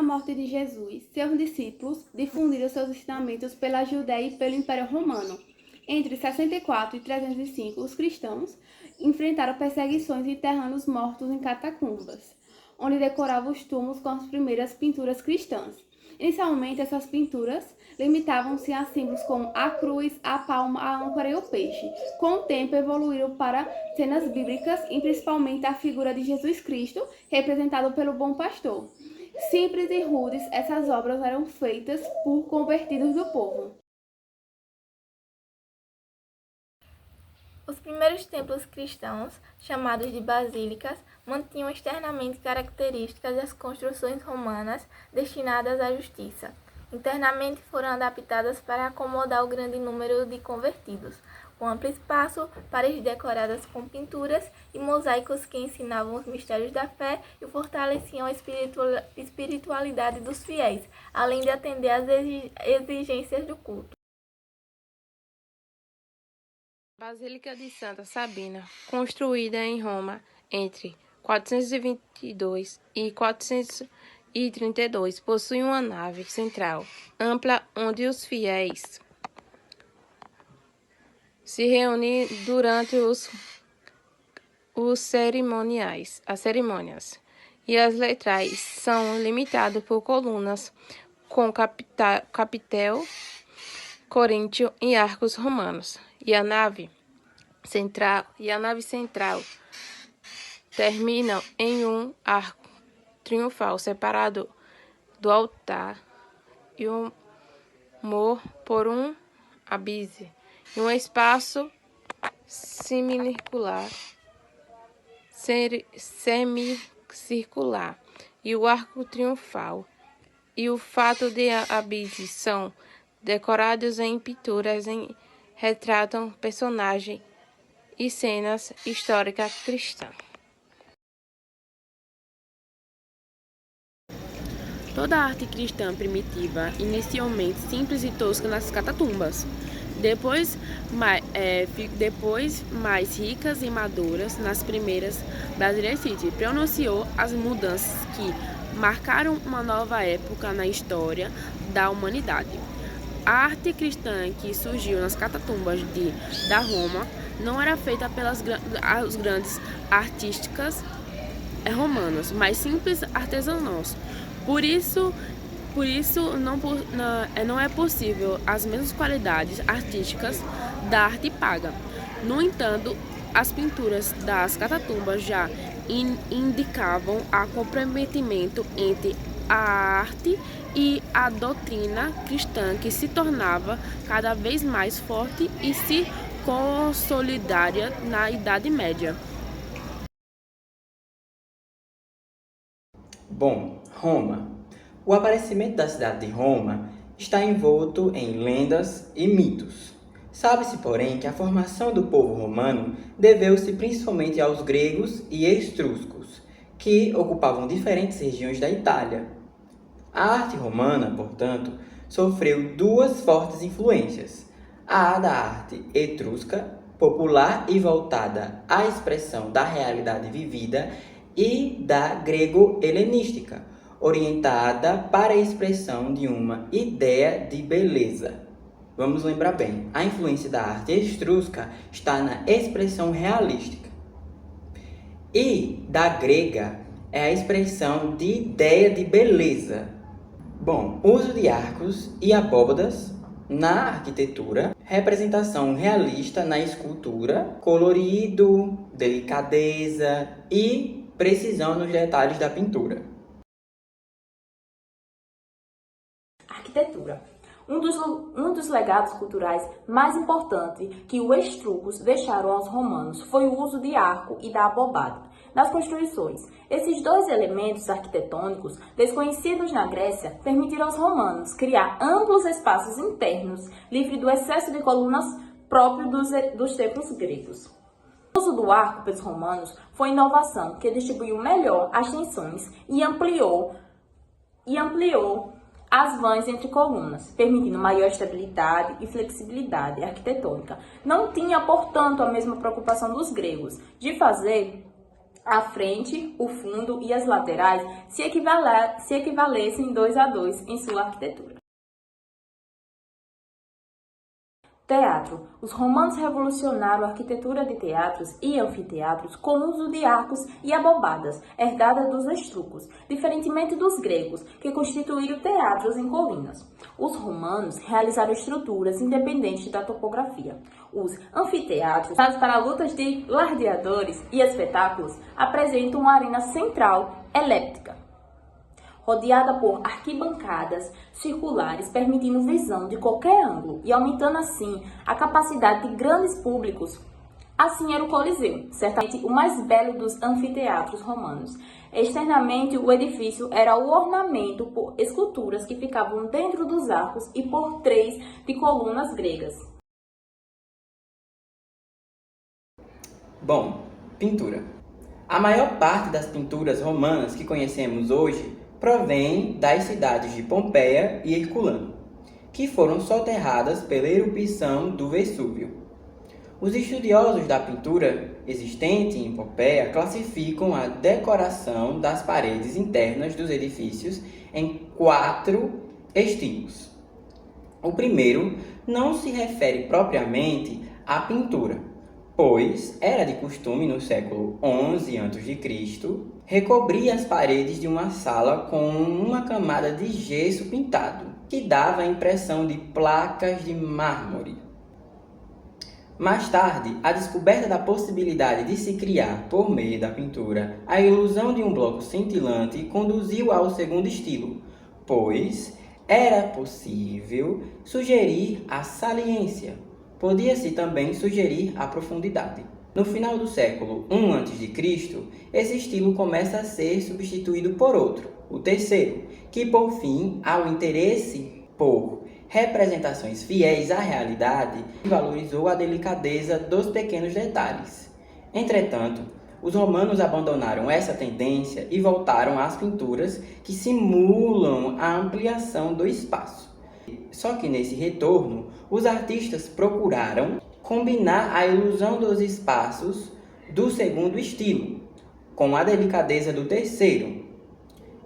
morte de Jesus, seus discípulos difundiram seus ensinamentos pela Judéia e pelo Império Romano. Entre 64 e 305, os cristãos enfrentaram perseguições e enterrando os mortos em catacumbas, onde decoravam os túmulos com as primeiras pinturas cristãs. Inicialmente, essas pinturas limitavam-se a símbolos como a cruz, a palma, a âncora e o peixe. Com o tempo, evoluíram para cenas bíblicas e principalmente a figura de Jesus Cristo, representado pelo bom pastor. Simples e rudes, essas obras eram feitas por convertidos do povo. Os primeiros templos cristãos, chamados de basílicas, mantinham externamente características das construções romanas destinadas à justiça. Internamente foram adaptadas para acomodar o grande número de convertidos, com amplo espaço, paredes decoradas com pinturas e mosaicos que ensinavam os mistérios da fé e fortaleciam a espiritualidade dos fiéis, além de atender às exigências do culto. Basílica de Santa Sabina, construída em Roma entre 422 e 432, possui uma nave central ampla onde os fiéis se reúnem durante as cerimônias, e as laterais são limitadas por colunas com capitel coríntio e arcos romanos. E a nave central terminam em um arco triunfal separado do altar e o muro por um ábside e um espaço semicircular e o arco triunfal e o fato de ábside são decorados em pinturas retratam personagens e cenas históricas cristãs. Toda a arte cristã primitiva, inicialmente simples e tosca nas catatumbas, depois mais ricas e maduras nas primeiras Basílicas, pronunciou as mudanças que marcaram uma nova época na história da humanidade. A arte cristã que surgiu nas catatumbas da Roma não era feita pelas grandes artísticas romanas, mas simples artesãos. Por isso não é possível as mesmas qualidades artísticas da arte paga. No entanto, as pinturas das catatumbas já indicavam o comprometimento entre a arte e a doutrina cristã, que se tornava cada vez mais forte e se consolidaria na Idade Média. Bom, Roma. O aparecimento da cidade de Roma está envolto em lendas e mitos. Sabe-se, porém, que a formação do povo romano deveu-se principalmente aos gregos e etruscos, que ocupavam diferentes regiões da Itália. A arte romana, portanto, sofreu duas fortes influências: a da arte etrusca, popular e voltada à expressão da realidade vivida, e da grego-helenística, orientada para a expressão de uma ideia de beleza. Vamos lembrar bem, a influência da arte etrusca está na expressão realística. E da grega é a expressão de ideia de beleza. Bom, uso de arcos e abóbadas na arquitetura, representação realista na escultura, colorido, delicadeza e precisão nos detalhes da pintura. Arquitetura. Um dos legados culturais mais importantes que os etruscos deixaram aos romanos foi o uso de arco e da abobada nas construções. Esses dois elementos arquitetônicos, desconhecidos na Grécia, permitiram aos romanos criar amplos espaços internos, livres do excesso de colunas próprio dos templos gregos. O uso do arco pelos romanos foi inovação que distribuiu melhor as tensões e ampliou as vãs entre colunas, permitindo maior estabilidade e flexibilidade arquitetônica. Não tinha, portanto, a mesma preocupação dos gregos de fazer a frente, o fundo e as laterais se equivalessem 2-2 em sua arquitetura. Teatro. Os romanos revolucionaram a arquitetura de teatros e anfiteatros com o uso de arcos e abobadas, herdada dos etruscos, diferentemente dos gregos, que constituíram teatros em colinas. Os romanos realizaram estruturas independentes da topografia. Os anfiteatros, usados para lutas de gladiadores e espetáculos, apresentam uma arena central elíptica, rodeada por arquibancadas circulares, permitindo visão de qualquer ângulo e aumentando assim a capacidade de grandes públicos. Assim era o Coliseu, certamente o mais belo dos anfiteatros romanos. Externamente, o edifício era o ornamento por esculturas que ficavam dentro dos arcos e por três de colunas gregas. Bom, pintura. A maior parte das pinturas romanas que conhecemos hoje provém das cidades de Pompeia e Herculano, que foram soterradas pela erupção do Vesúvio. Os estudiosos da pintura existente em Pompeia classificam a decoração das paredes internas dos edifícios em 4 estilos. O primeiro não se refere propriamente à pintura, pois era de costume no século XI a.C. recobrir as paredes de uma sala com uma camada de gesso pintado, que dava a impressão de placas de mármore. Mais tarde, a descoberta da possibilidade de se criar, por meio da pintura, a ilusão de um bloco cintilante conduziu ao segundo estilo, pois era possível sugerir a saliência. Podia-se também sugerir a profundidade. No final do século I a.C., esse estilo começa a ser substituído por outro, o terceiro, que por fim, ao interesse por representações fiéis à realidade, valorizou a delicadeza dos pequenos detalhes. Entretanto, os romanos abandonaram essa tendência e voltaram às pinturas que simulam a ampliação do espaço. Só que nesse retorno, os artistas procuraram combinar a ilusão dos espaços do segundo estilo com a delicadeza do terceiro.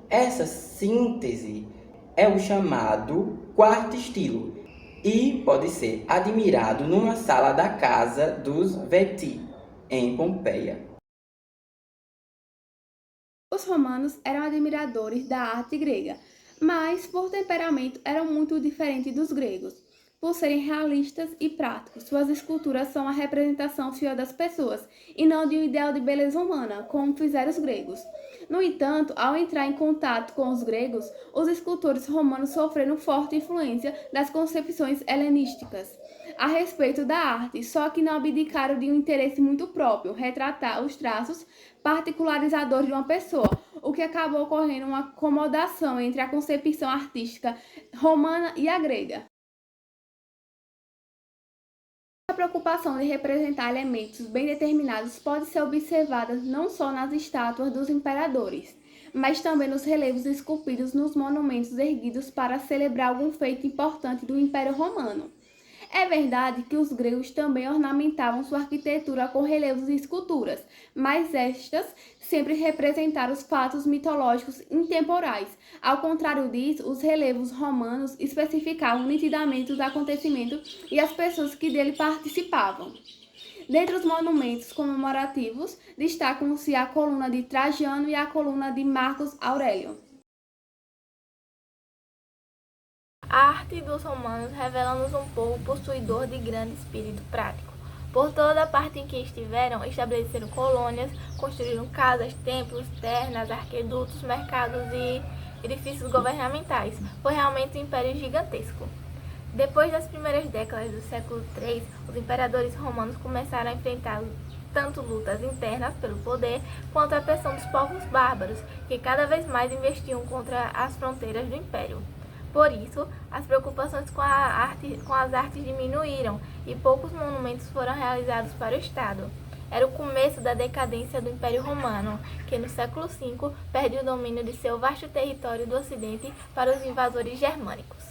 Essa síntese é o chamado quarto estilo e pode ser admirado numa sala da casa dos Veti, em Pompeia. Os romanos eram admiradores da arte grega, mas por temperamento eram muito diferentes dos gregos. Por serem realistas e práticos, suas esculturas são a representação fiel das pessoas e não de um ideal de beleza humana, como fizeram os gregos. No entanto, ao entrar em contato com os gregos, os escultores romanos sofreram forte influência das concepções helenísticas a respeito da arte, só que não abdicaram de um interesse muito próprio, retratar os traços particularizadores de uma pessoa, o que acabou ocorrendo uma acomodação entre a concepção artística romana e a grega. A preocupação de representar elementos bem determinados pode ser observada não só nas estátuas dos imperadores, mas também nos relevos esculpidos nos monumentos erguidos para celebrar algum feito importante do Império Romano. É verdade que os gregos também ornamentavam sua arquitetura com relevos e esculturas, mas estas sempre representaram os fatos mitológicos intemporais. Ao contrário disso, os relevos romanos especificavam nitidamente os acontecimentos e as pessoas que dele participavam. Dentre os monumentos comemorativos, destacam-se a coluna de Trajano e a coluna de Marcos Aurélio. A arte dos romanos revela-nos um povo possuidor de grande espírito prático. Por toda a parte em que estiveram, estabeleceram colônias, construíram casas, templos, ternas, arquedutos, mercados e edifícios governamentais. Foi realmente um império gigantesco. Depois das primeiras décadas do século III, os imperadores romanos começaram a enfrentar tanto lutas internas pelo poder, quanto a pressão dos povos bárbaros, que cada vez mais investiam contra as fronteiras do império. Por isso, as preocupações com as artes diminuíram e poucos monumentos foram realizados para o Estado. Era o começo da decadência do Império Romano, que no século V perde o domínio de seu vasto território do Ocidente para os invasores germânicos.